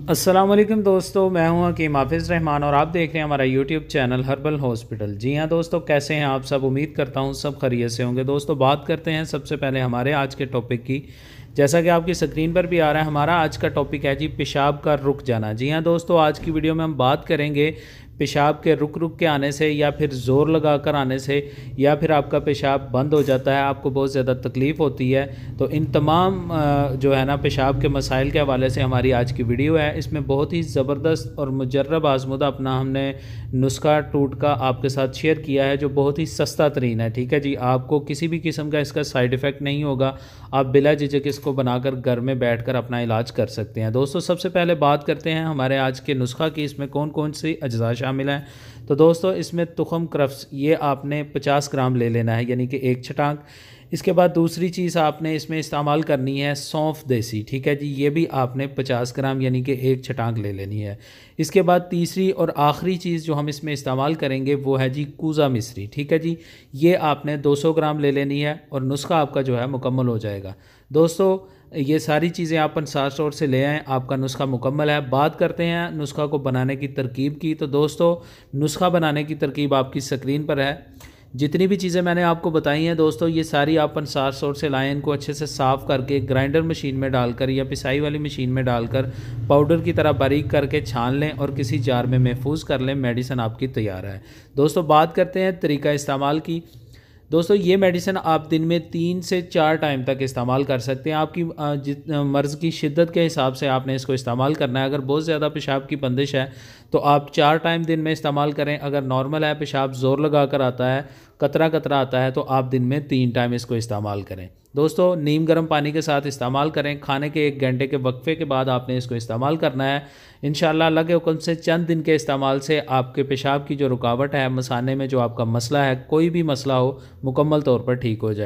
अस्सलाम वालेकुम दोस्तों, मैं हूं हकीम हाफिज़ रहमान और आप देख रहे हैं हमारा यूट्यूब चैनल हर्बल हॉस्पिटल। जी हां दोस्तों, कैसे हैं आप सब? उम्मीद करता हूं सब खैरियत से होंगे। दोस्तों बात करते हैं सबसे पहले हमारे आज के टॉपिक की। जैसा कि आपकी स्क्रीन पर भी आ रहा है, हमारा आज का टॉपिक है जी पेशाब का रुक जाना। जी हां दोस्तों, आज की वीडियो में हम बात करेंगे पेशाब के रुक रुक के आने से, या फिर ज़ोर लगा कर आने से, या फिर आपका पेशाब बंद हो जाता है, आपको बहुत ज़्यादा तकलीफ़ होती है। तो इन तमाम जो है ना पेशाब के मसाइल के हवाले से हमारी आज की वीडियो है। इसमें बहुत ही ज़बरदस्त और मुजर्रब आज़मुदा अपना हमने नुस्खा टूटका आपके साथ शेयर किया है, जो बहुत ही सस्ता तरीन है। ठीक है जी, आपको किसी भी किस्म का इसका साइड इफ़ेक्ट नहीं होगा। आप बिला झिझक इसको बनाकर घर में बैठकर अपना इलाज कर सकते हैं। दोस्तों सबसे पहले बात करते हैं हमारे आज के नुस्खा की, इसमें कौन कौन सी अज्जा शामिल हैं। तो दोस्तों इसमें तुखम क्रफ्स ये आपने 50 ग्राम ले लेना है, यानी कि एक छटांक। इसके बाद दूसरी चीज़ आपने इसमें इस्तेमाल करनी है सौंफ देसी। ठीक है जी, ये भी आपने 50 ग्राम यानी कि एक छटांक ले लेनी है। इसके बाद तीसरी और आखिरी चीज़ जो हम इसमें इस्तेमाल करेंगे वो है जी कूज़ा मिश्री। ठीक है जी, ये आपने 200 ग्राम ले लेनी है और नुस्खा आपका जो है मुकम्मल हो जाएगा। दोस्तों ये सारी चीज़ें आप अंसार स्टोर से ले आएँ, आपका नुस्खा मुकम्मल है। बात करते हैं नुस्खा को बनाने की तरकीब की। तो दोस्तों नुस्खा बनाने की तरकीब आपकी स्क्रीन पर है। जितनी भी चीज़ें मैंने आपको बताई हैं दोस्तों, ये सारी आप अंसार स्टोर से लाएँ। इनको अच्छे से साफ़ करके ग्राइंडर मशीन में डालकर या पिसाई वाली मशीन में डालकर पाउडर की तरह बारीक करके छान लें और किसी जार में महफूज कर लें। मेडिसिन आपकी तैयार है। दोस्तों बात करते हैं तरीका इस्तेमाल की। दोस्तों ये मेडिसिन आप दिन में 3 से 4 टाइम तक इस्तेमाल कर सकते हैं। आपकी मर्ज़ की शिद्दत के हिसाब से आपने इसको इस्तेमाल करना है। अगर बहुत ज़्यादा पेशाब की बंदिश है तो आप 4 टाइम दिन में इस्तेमाल करें। अगर नॉर्मल है, पेशाब ज़ोर लगा कर आता है, कतरा कतरा आता है, तो आप दिन में 3 टाइम इसको इस्तेमाल करें। दोस्तों नीम गर्म पानी के साथ इस्तेमाल करें। खाने के 1 घंटे के वक्फे के बाद आपने इसको इस्तेमाल करना है। इंशाअल्लाह अल्लाह के हुक्म से चंद दिन के इस्तेमाल से आपके पेशाब की जो रुकावट है, मसाने में जो आपका मसला है, कोई भी मसला हो, मुकम्मल तौर पर ठीक हो जाए।